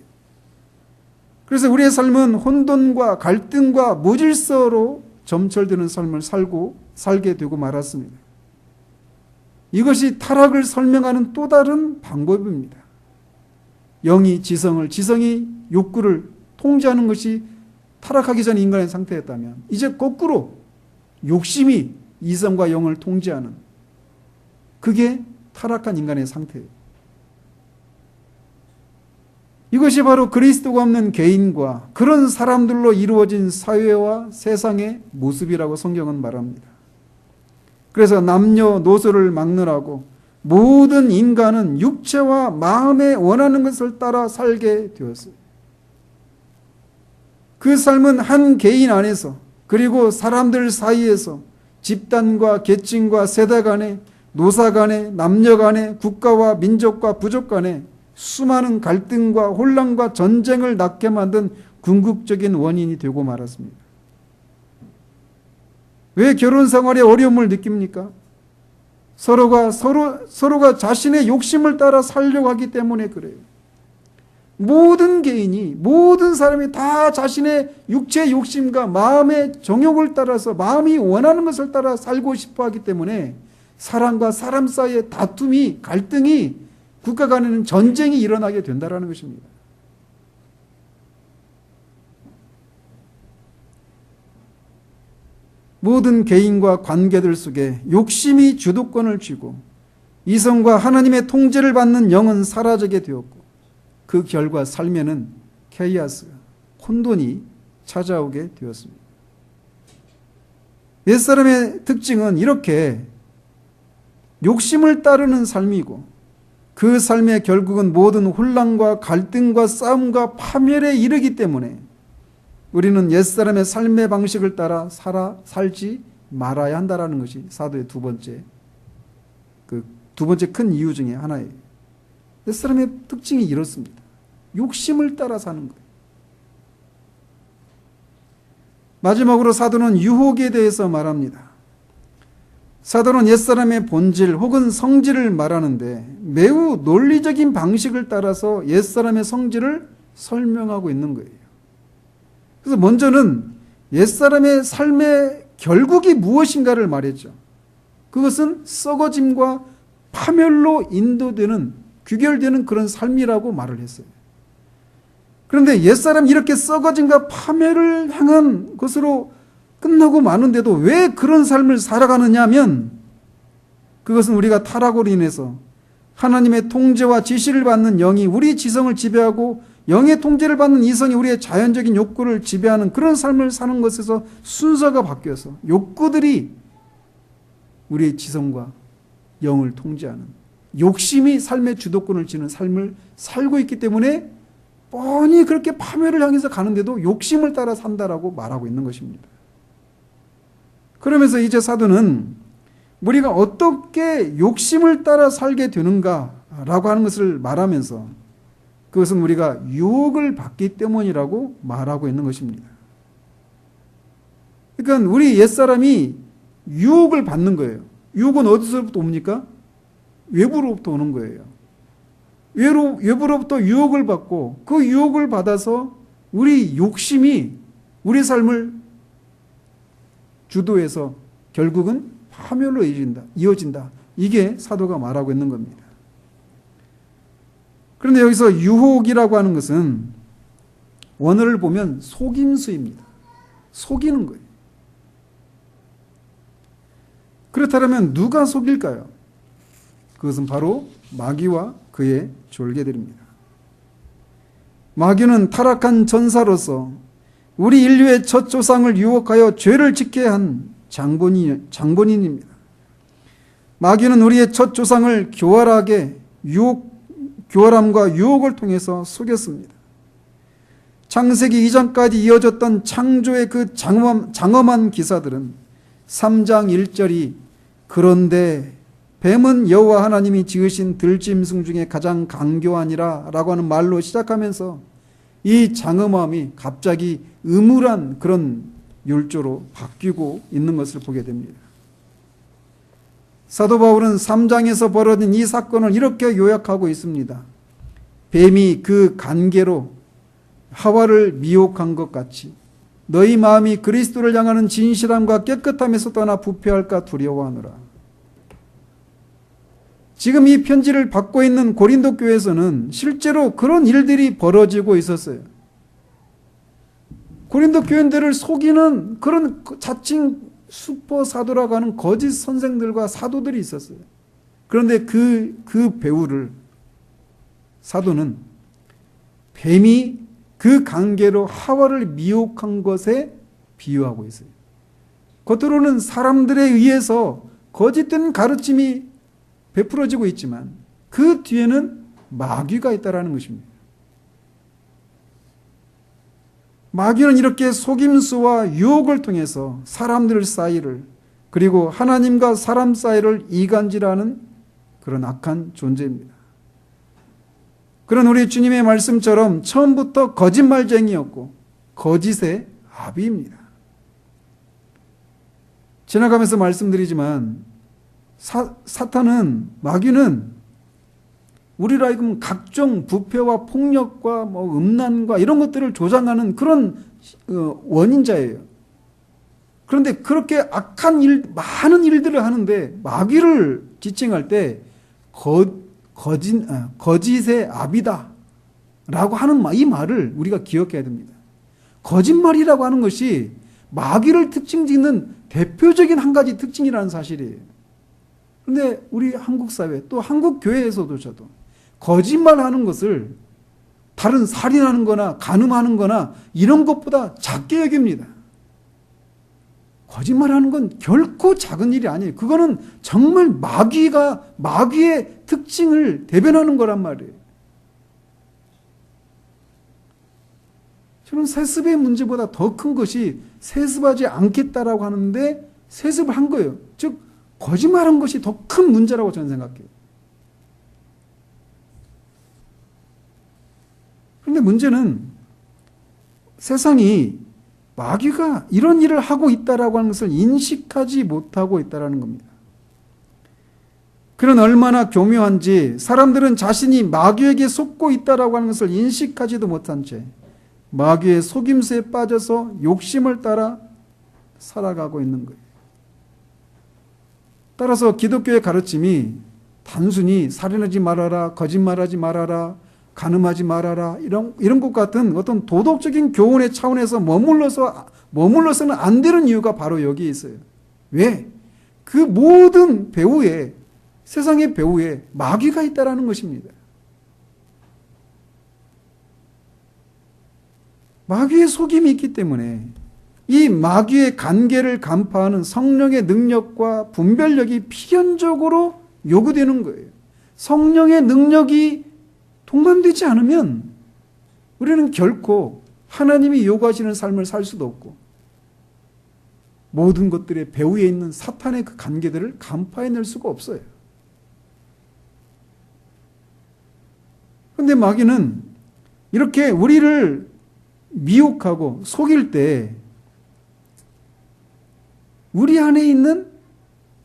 그래서 우리의 삶은 혼돈과 갈등과 무질서로 점철되는 삶을 살게 되고 말았습니다. 이것이 타락을 설명하는 또 다른 방법입니다. 영이 지성이 욕구를 통제하는 것이 타락하기 전 인간의 상태였다면 이제 거꾸로 욕심이 이성과 영을 통제하는 그게 타락한 인간의 상태예요. 이것이 바로 그리스도가 없는 개인과 그런 사람들로 이루어진 사회와 세상의 모습이라고 성경은 말합니다. 그래서 남녀노소를 막론하고 모든 인간은 육체와 마음에 원하는 것을 따라 살게 되었어요. 그 삶은 한 개인 안에서 그리고 사람들 사이에서 집단과 계층과 세대 간에 노사 간에 남녀 간에 국가와 민족과 부족 간에 수많은 갈등과 혼란과 전쟁을 낳게 만든 궁극적인 원인이 되고 말았습니다. 왜 결혼 생활에 어려움을 느낍니까? 서로가 자신의 욕심을 따라 살려고 하기 때문에 그래요. 모든 개인이, 모든 사람이 다 자신의 육체의 욕심과 마음의 정욕을 따라서 마음이 원하는 것을 따라 살고 싶어 하기 때문에 사람과 사람 사이의 다툼이, 갈등이, 국가 간에는 전쟁이 일어나게 된다는 것입니다. 모든 개인과 관계들 속에 욕심이 주도권을 쥐고 이성과 하나님의 통제를 받는 영은 사라지게 되었고 그 결과 삶에는 케이아스, 혼돈이 찾아오게 되었습니다. 옛사람의 특징은 이렇게 욕심을 따르는 삶이고 그 삶의 결국은 모든 혼란과 갈등과 싸움과 파멸에 이르기 때문에 우리는 옛사람의 삶의 방식을 따라 살지 말아야 한다는 것이 사도의 두 번째 큰 이유 중에 하나예요. 옛사람의 특징이 이렇습니다. 욕심을 따라 사는 거예요. 마지막으로 사도는 유혹에 대해서 말합니다. 사도는 옛사람의 본질 혹은 성질을 말하는데 매우 논리적인 방식을 따라서 옛사람의 성질을 설명하고 있는 거예요. 그래서 먼저는 옛사람의 삶의 결국이 무엇인가를 말했죠. 그것은 썩어짐과 파멸로 인도되는, 귀결되는 그런 삶이라고 말을 했어요. 그런데 옛사람이 이렇게 썩어짐과 파멸을 향한 것으로 끝나고 마는데도 왜 그런 삶을 살아가느냐 하면 그것은 우리가 타락으로 인해서 하나님의 통제와 지시를 받는 영이 우리 지성을 지배하고 영의 통제를 받는 이성이 우리의 자연적인 욕구를 지배하는 그런 삶을 사는 것에서 순서가 바뀌어서 욕구들이 우리의 지성과 영을 통제하는 욕심이 삶의 주도권을 쥐는 삶을 살고 있기 때문에 뻔히 그렇게 파멸을 향해서 가는데도 욕심을 따라 산다라고 말하고 있는 것입니다. 그러면서 이제 사도는 우리가 어떻게 욕심을 따라 살게 되는가라고 하는 것을 말하면서 그것은 우리가 유혹을 받기 때문이라고 말하고 있는 것입니다. 그러니까 우리 옛사람이 유혹을 받는 거예요. 유혹은 어디서부터 옵니까? 외부로부터 오는 거예요. 외부로부터 유혹을 받고 그 유혹을 받아서 우리 욕심이 우리 삶을 주도해서 결국은 파멸로 이어진다. 이게 사도가 말하고 있는 겁니다. 그런데 여기서 유혹이라고 하는 것은 원어를 보면 속임수입니다. 속이는 거예요. 그렇다면 누가 속일까요? 그것은 바로 마귀와 그의 졸개들입니다. 마귀는 타락한 전사로서 우리 인류의 첫 조상을 유혹하여 죄를 짓게 한 장본인입니다. 마귀는 우리의 첫 조상을 교활함과 유혹을 통해서 속였습니다. 창세기 이전까지 이어졌던 창조의 그 장엄한 기사들은 3장 1절이 그런데 뱀은 여호와 하나님이 지으신 들짐승 중에 가장 강교하니라 라고 하는 말로 시작하면서 이 장엄함이 갑자기 음울한 그런 율조로 바뀌고 있는 것을 보게 됩니다. 사도 바울은 3장에서 벌어진 이 사건을 이렇게 요약하고 있습니다. 뱀이 그 간계로 하와를 미혹한 것 같이 너희 마음이 그리스도를 향하는 진실함과 깨끗함에서 떠나 부패할까 두려워하노라. 지금 이 편지를 받고 있는 고린도 교회에서는 실제로 그런 일들이 벌어지고 있었어요. 고린도 교인들을 속이는 그런 자칭 슈퍼 사도라고 하는 거짓 선생들과 사도들이 있었어요. 그런데 그 배우를 사도는 뱀이 그 관계로 하와를 미혹한 것에 비유하고 있어요. 겉으로는 사람들에 의해서 거짓된 가르침이 베풀어지고 있지만 그 뒤에는 마귀가 있다는 것입니다. 마귀는 이렇게 속임수와 유혹을 통해서 사람들 사이를 그리고 하나님과 사람 사이를 이간질하는 그런 악한 존재입니다. 그런 우리 주님의 말씀처럼 처음부터 거짓말쟁이였고 거짓의 아비입니다. 지나가면서 말씀드리지만 사탄은 마귀는 우리로 하여금 각종 부패와 폭력과 음란과 이런 것들을 조장하는 그런 원인자예요. 그런데 그렇게 악한 많은 일들을 하는데 마귀를 지칭할 때 거짓의 아비다 라고 하는 이 말을 우리가 기억해야 됩니다. 거짓말이라고 하는 것이 마귀를 특징짓는 대표적인 한 가지 특징이라는 사실이에요. 그런데 우리 한국 사회 또 한국 교회에서도 저도 거짓말하는 것을 다른 살인하는 거나 간음하는 거나 이런 것보다 작게 여깁니다. 거짓말하는 건 결코 작은 일이 아니에요. 그거는 정말 마귀의 특징을 대변하는 거란 말이에요. 저는 세습의 문제보다 더 큰 것이 세습하지 않겠다라고 하는데 세습을 한 거예요. 즉 거짓말한 것이 더 큰 문제라고 저는 생각해요. 그런데 문제는 세상이 마귀가 이런 일을 하고 있다라고 하는 것을 인식하지 못하고 있다라는 겁니다. 그런 얼마나 교묘한지 사람들은 자신이 마귀에게 속고 있다라고 하는 것을 인식하지도 못한 채 마귀의 속임수에 빠져서 욕심을 따라 살아가고 있는 거예요. 따라서 기독교의 가르침이 단순히 살인하지 말아라, 거짓말하지 말아라, 간음하지 말아라 이런 것 같은 어떤 도덕적인 교훈의 차원에서 머물러서는 안 되는 이유가 바로 여기에 있어요. 왜? 그 모든 배후에 세상의 배후에 마귀가 있다라는 것입니다. 마귀의 속임이 있기 때문에 이 마귀의 관계를 간파하는 성령의 능력과 분별력이 필연적으로 요구되는 거예요. 성령의 능력이 동반되지 않으면 우리는 결코 하나님이 요구하시는 삶을 살 수도 없고 모든 것들의 배후에 있는 사탄의 그 관계들을 간파해낼 수가 없어요. 그런데 마귀는 이렇게 우리를 미혹하고 속일 때 우리 안에 있는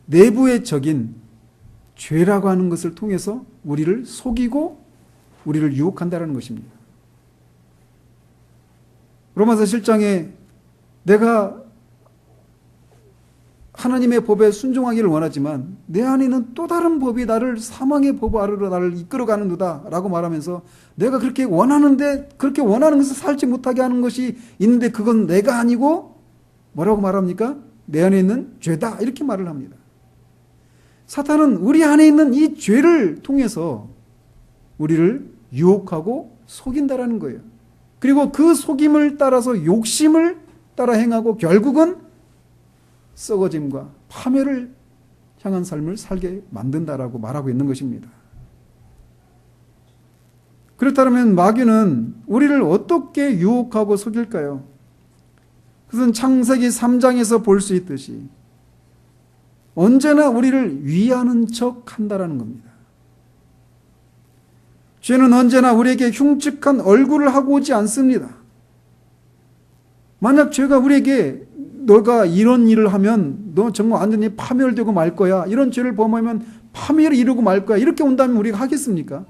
내부의 적인 죄라고 하는 것을 통해서 우리를 속이고 우리를 유혹한다는 것입니다. 로마서 7장에 내가 하나님의 법에 순종하기를 원하지만 내 안에는 또 다른 법이 나를 사망의 법 아래로 나를 이끌어가는도다 라고 말하면서 내가 그렇게 원하는데 그렇게 원하는 것을 살지 못하게 하는 것이 있는데 그건 내가 아니고 뭐라고 말합니까? 내 안에 있는 죄다 이렇게 말을 합니다. 사탄은 우리 안에 있는 이 죄를 통해서 우리를 유혹하고 속인다라는 거예요. 그리고 그 속임을 따라서 욕심을 따라 행하고 결국은 썩어짐과 파멸을 향한 삶을 살게 만든다라고 말하고 있는 것입니다. 그렇다면 마귀는 우리를 어떻게 유혹하고 속일까요? 그것은 창세기 3장에서 볼 수 있듯이 언제나 우리를 위하는 척 한다라는 겁니다. 죄는 언제나 우리에게 흉측한 얼굴을 하고 오지 않습니다. 만약 죄가 우리에게 너가 이런 일을 하면 너 정말 완전히 파멸되고 말 거야. 이런 죄를 범하면 파멸을 이루고 말 거야. 이렇게 온다면 우리가 하겠습니까?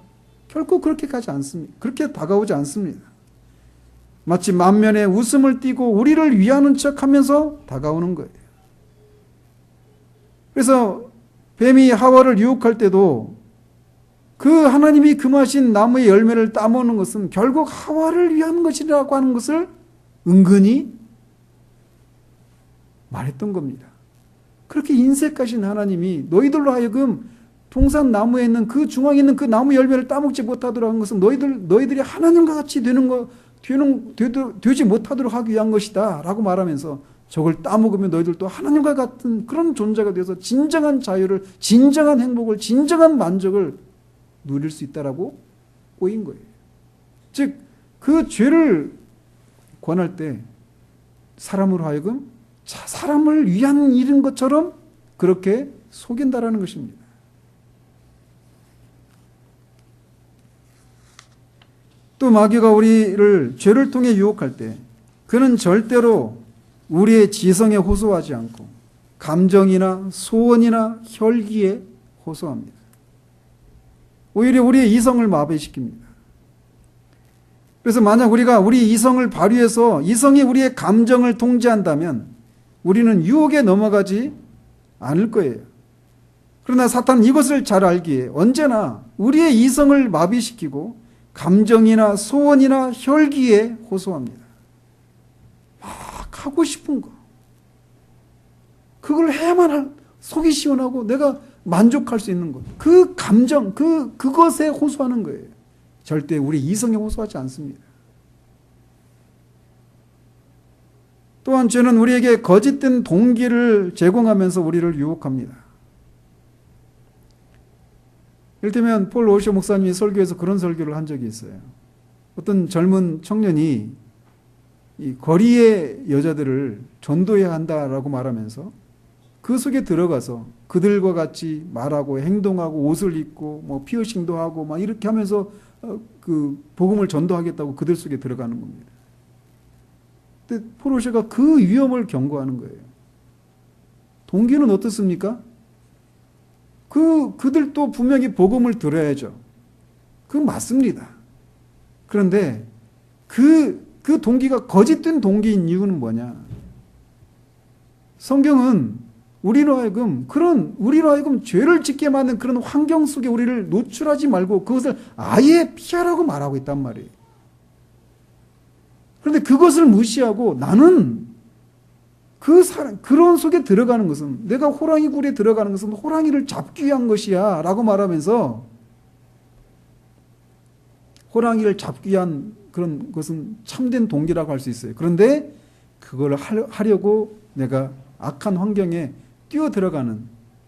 결코 그렇게 가지 않습니다. 그렇게 다가오지 않습니다. 마치 만면에 웃음을 띠고 우리를 위하는 척하면서 다가오는 거예요. 그래서 뱀이 하와를 유혹할 때도 그 하나님이 금하신 나무의 열매를 따먹는 것은 결국 하와를 위한 것이라고 하는 것을 은근히 말했던 겁니다. 그렇게 인색하신 하나님이 너희들로 하여금 동산 나무에 있는 그 중앙에 있는 그 나무 열매를 따먹지 못하도록 한 것은 너희들이 하나님과 같이 되지 못하도록 하기 위한 것이다 라고 말하면서 저걸 따먹으면 너희들도 하나님과 같은 그런 존재가 되어서 진정한 자유를, 진정한 행복을, 진정한 만족을 누릴 수 있다라고 꼬인 거예요. 즉, 그 죄를 권할 때 사람으로 하여금 사람을 위한 일인 것처럼 그렇게 속인다라는 것입니다. 또 마귀가 우리를 죄를 통해 유혹할 때 그는 절대로 우리의 지성에 호소하지 않고 감정이나 소원이나 혈기에 호소합니다. 오히려 우리의 이성을 마비시킵니다. 그래서 만약 우리가 우리 이성을 발휘해서 이성이 우리의 감정을 통제한다면 우리는 유혹에 넘어가지 않을 거예요. 그러나 사탄은 이것을 잘 알기에 언제나 우리의 이성을 마비시키고 감정이나 소원이나 혈기에 호소합니다. 막 하고 싶은 거. 그걸 해야만 속이 시원하고 내가 만족할 수 있는 것. 그 감정, 그것에 호소하는 거예요. 절대 우리 이성에 호소하지 않습니다. 또한 죄는 우리에게 거짓된 동기를 제공하면서 우리를 유혹합니다. 이를테면 폴 오쇼 목사님이 설교에서 그런 설교를 한 적이 있어요. 어떤 젊은 청년이 이 거리의 여자들을 전도해야 한다라고 말하면서 그 속에 들어가서 그들과 같이 말하고 행동하고 옷을 입고 뭐 피어싱도 하고 막 이렇게 하면서 그 복음을 전도하겠다고 그들 속에 들어가는 겁니다. 근데 폴 오쇼가 그 위험을 경고하는 거예요. 동기는 어떻습니까? 그들도 분명히 복음을 들어야죠. 그건 맞습니다. 그런데 그 동기가 거짓된 동기인 이유는 뭐냐? 성경은 우리로 하여금 죄를 짓게 만든 그런 환경 속에 우리를 노출하지 말고 그것을 아예 피하라고 말하고 있단 말이에요. 그런데 그것을 무시하고 나는 그런 속에 들어가는 것은 내가 호랑이 굴에 들어가는 것은 호랑이를 잡기 위한 것이야 라고 말하면서 호랑이를 잡기 위한 그런 것은 참된 동기라고 할 수 있어요. 그런데 그걸 하려고 내가 악한 환경에 뛰어들어가는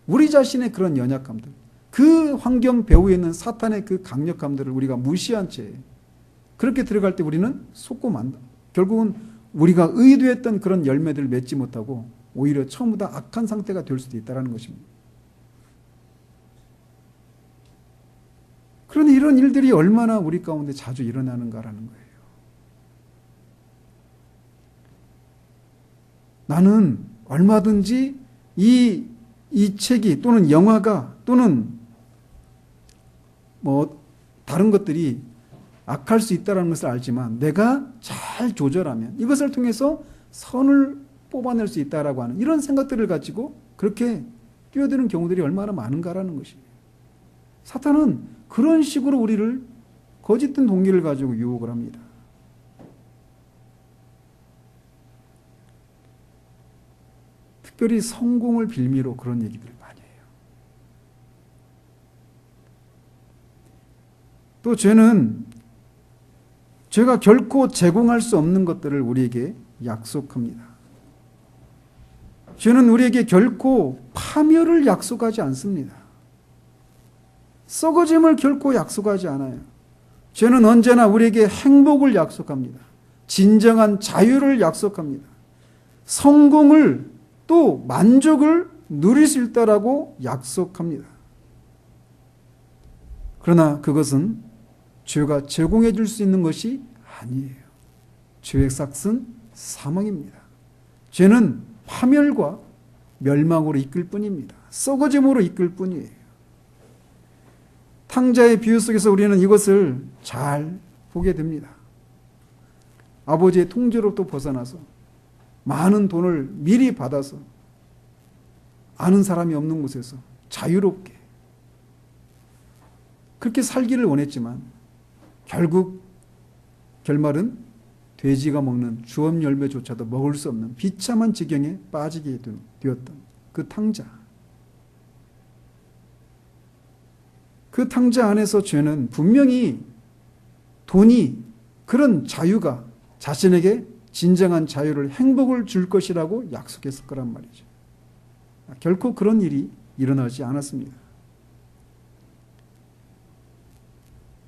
우리 자신의 그런 연약함들, 그 환경 배후에 있는 사탄의 그 강력함들을 우리가 무시한 채 그렇게 들어갈 때 우리는 속고 만다. 결국은 우리가 의도했던 그런 열매들을 맺지 못하고 오히려 처음보다 악한 상태가 될 수도 있다는 것입니다. 그런데 이런 일들이 얼마나 우리 가운데 자주 일어나는가라는 거예요. 나는 얼마든지 이 책이 또는 영화가 또는 뭐 다른 것들이 악할 수 있다는 것을 알지만 내가 잘 조절하면 이것을 통해서 선을 뽑아낼 수 있다라고 하는 이런 생각들을 가지고 그렇게 뛰어드는 경우들이 얼마나 많은가라는 것이에요. 사탄은 그런 식으로 우리를 거짓된 동기를 가지고 유혹을 합니다. 특별히 성공을 빌미로 그런 얘기들을 많이 해요. 또 죄는 죄가 결코 제공할 수 없는 것들을 우리에게 약속합니다. 죄는 우리에게 결코 파멸을 약속하지 않습니다. 썩어짐을 결코 약속하지 않아요. 죄는 언제나 우리에게 행복을 약속합니다. 진정한 자유를 약속합니다. 성공을 또 만족을 누릴 수 있다라고 약속합니다. 그러나 그것은 죄가 제공해 줄 수 있는 것이 아니에요. 죄의 삭은 사망입니다. 죄는 파멸과 멸망으로 이끌 뿐입니다. 썩어짐으로 이끌 뿐이에요. 탕자의 비유 속에서 우리는 이것을 잘 보게 됩니다. 아버지의 통제로부터 벗어나서 많은 돈을 미리 받아서 아는 사람이 없는 곳에서 자유롭게 그렇게 살기를 원했지만 결국 결말은 돼지가 먹는 주업 열매조차도 먹을 수 없는 비참한 지경에 빠지게 되었던 그 탕자. 그 탕자 안에서 죄는 분명히 돈이 그런 자유가 자신에게 진정한 자유를 행복을 줄 것이라고 약속했을 거란 말이죠. 결코 그런 일이 일어나지 않았습니다.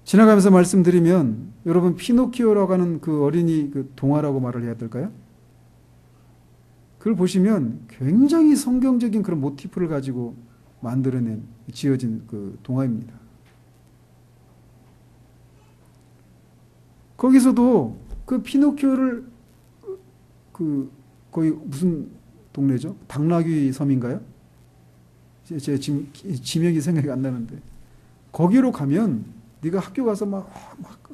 지나가면서 말씀드리면 여러분 피노키오라고 하는 그 어린이 그 동화라고 말을 해야 될까요? 그걸 보시면 굉장히 성경적인 그런 모티프를 가지고 지어진 그 동화입니다. 거기서도 그 피노키오를 거기 무슨 동네죠? 당나귀 섬인가요? 제 지금 지명이 생각이 안 나는데 거기로 가면 네가 학교 가서 막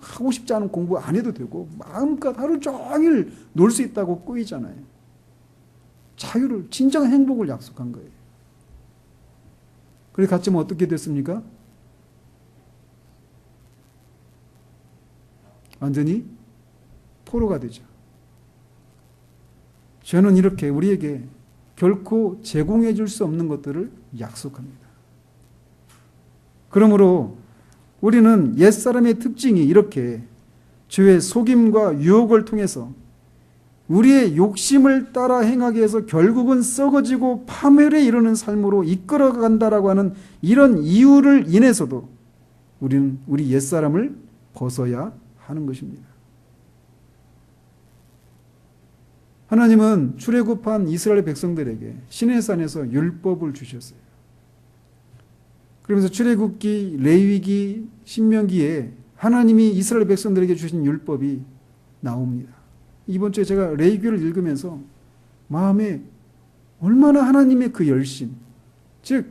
하고 싶지 않은 공부 안 해도 되고 마음껏 하루 종일 놀 수 있다고 꼬이잖아요. 자유를 진정한 행복을 약속한 거예요. 그래 갔지만 어떻게 됐습니까? 완전히 포로가 되죠. 죄는 이렇게 우리에게 결코 제공해 줄 수 없는 것들을 약속합니다. 그러므로 우리는 옛사람의 특징이 이렇게 죄의 속임과 유혹을 통해서 우리의 욕심을 따라 행하게 해서 결국은 썩어지고 파멸에 이르는 삶으로 이끌어간다라고 하는 이런 이유를 인해서도 우리는 우리 옛사람을 벗어야 하는 것입니다. 하나님은 출애굽한 이스라엘 백성들에게 시내산에서 율법을 주셨어요. 그러면서 출애굽기, 레위기, 신명기에 하나님이 이스라엘 백성들에게 주신 율법이 나옵니다. 이번 주에 제가 레위기를 읽으면서 마음에 얼마나 하나님의 그 열심, 즉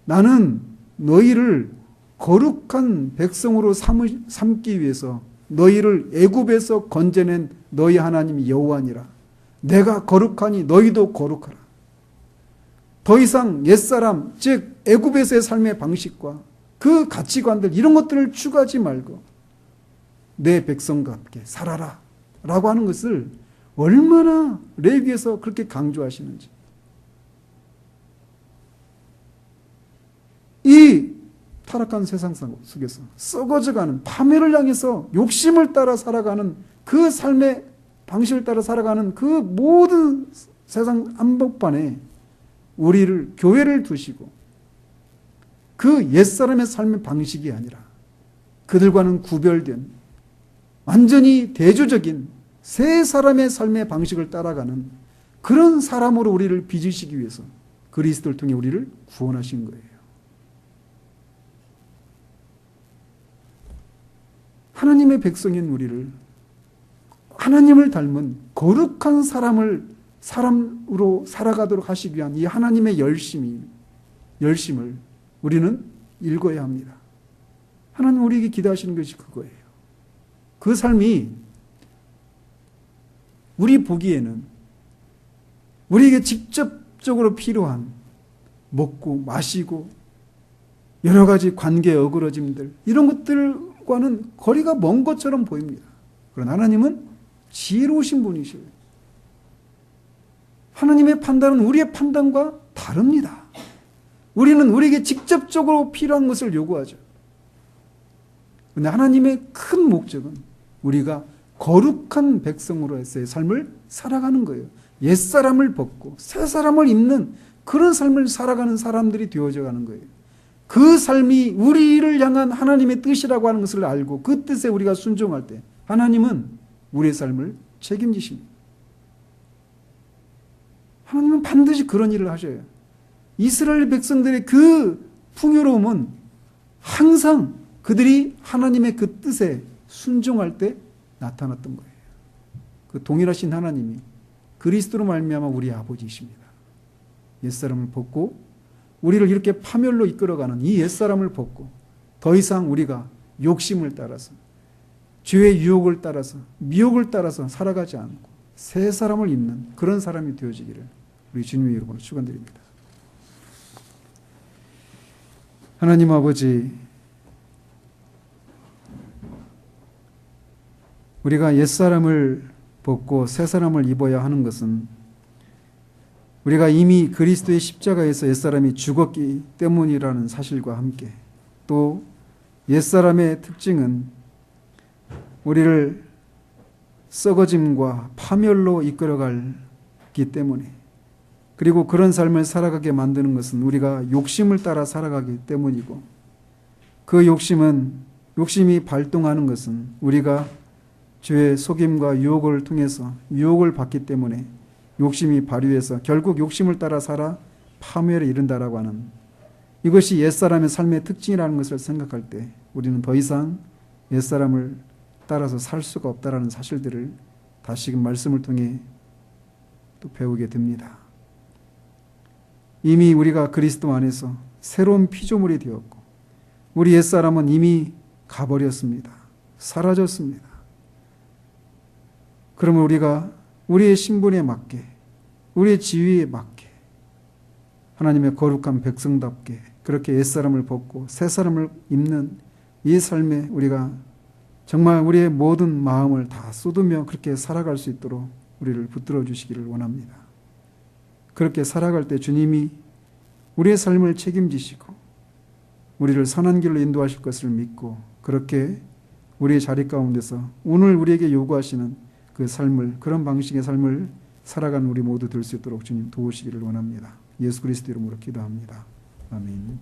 나는 너희를 거룩한 백성으로 삼기 위해서 너희를 애굽에서 건져낸 너희 하나님이 여호와니라. 내가 거룩하니 너희도 거룩하라. 더 이상 옛사람, 즉 애굽에서의 삶의 방식과 그 가치관들 이런 것들을 추구하지 말고 내 백성과 함께 살아라 라고 하는 것을 얼마나 레위기에서 그렇게 강조하시는지. 이 타락한 세상 속에서 썩어져가는 파멸을 향해서 욕심을 따라 살아가는 그 삶의 방식을 따라 살아가는 그 모든 세상 한복판에 우리를 교회를 두시고 그 옛사람의 삶의 방식이 아니라 그들과는 구별된 완전히 대조적인 새 사람의 삶의 방식을 따라가는 그런 사람으로 우리를 빚으시기 위해서 그리스도를 통해 우리를 구원하신 거예요. 하나님의 백성인 우리를 하나님을 닮은 거룩한 사람을 사람으로 살아가도록 하시기 위한 이 하나님의 열심을 우리는 읽어야 합니다. 하나님 우리에게 기대하시는 것이 그거예요. 그 삶이 우리 보기에는 우리에게 직접적으로 필요한 먹고 마시고 여러 가지 관계의 어그러짐들 이런 것들과는 거리가 먼 것처럼 보입니다. 그러나 하나님은 지혜로우신 분이시에요. 하나님의 판단은 우리의 판단과 다릅니다. 우리는 우리에게 직접적으로 필요한 것을 요구하죠. 그런데 하나님의 큰 목적은 우리가 거룩한 백성으로서의 삶을 살아가는 거예요. 옛사람을 벗고 새사람을 입는 그런 삶을 살아가는 사람들이 되어져 가는 거예요. 그 삶이 우리를 향한 하나님의 뜻이라고 하는 것을 알고 그 뜻에 우리가 순종할 때 하나님은 우리의 삶을 책임지십니다. 하나님은 반드시 그런 일을 하셔요. 이스라엘 백성들의 그 풍요로움은 항상 그들이 하나님의 그 뜻에 순종할 때 나타났던 거예요. 그 동일하신 하나님이 그리스도로 말미암아 우리의 아버지이십니다. 옛사람을 벗고 우리를 이렇게 파멸로 이끌어가는 이 옛사람을 벗고 더 이상 우리가 욕심을 따라서 죄의 유혹을 따라서 미혹을 따라서 살아가지 않고 새 사람을 입는 그런 사람이 되어지기를 우리 주님의 이름으로 축원드립니다. 하나님 아버지, 우리가 옛사람을 벗고 새사람을 입어야 하는 것은 우리가 이미 그리스도의 십자가에서 옛사람이 죽었기 때문이라는 사실과 함께 또 옛사람의 특징은 우리를 썩어짐과 파멸로 이끌어가기 때문에 그리고 그런 삶을 살아가게 만드는 것은 우리가 욕심을 따라 살아가기 때문이고 그 욕심이 발동하는 것은 우리가 죄의 속임과 유혹을 통해서 유혹을 받기 때문에 욕심이 발휘해서 결국 욕심을 따라 살아 파멸에 이른다라고 하는 이것이 옛사람의 삶의 특징이라는 것을 생각할 때 우리는 더 이상 옛사람을 따라서 살 수가 없다라는 사실들을 다시금 말씀을 통해 또 배우게 됩니다. 이미 우리가 그리스도 안에서 새로운 피조물이 되었고 우리 옛사람은 이미 가버렸습니다. 사라졌습니다. 그러면 우리가 우리의 신분에 맞게 우리의 지위에 맞게 하나님의 거룩한 백성답게 그렇게 옛사람을 벗고 새사람을 입는 이 삶에 우리가 정말 우리의 모든 마음을 다 쏟으며 그렇게 살아갈 수 있도록 우리를 붙들어 주시기를 원합니다. 그렇게 살아갈 때 주님이 우리의 삶을 책임지시고 우리를 선한 길로 인도하실 것을 믿고 그렇게 우리의 자리 가운데서 오늘 우리에게 요구하시는 그 삶을 그런 방식의 삶을 살아가는 우리 모두 될 수 있도록 주님 도우시기를 원합니다. 예수 그리스도 이름으로 기도합니다. 아멘.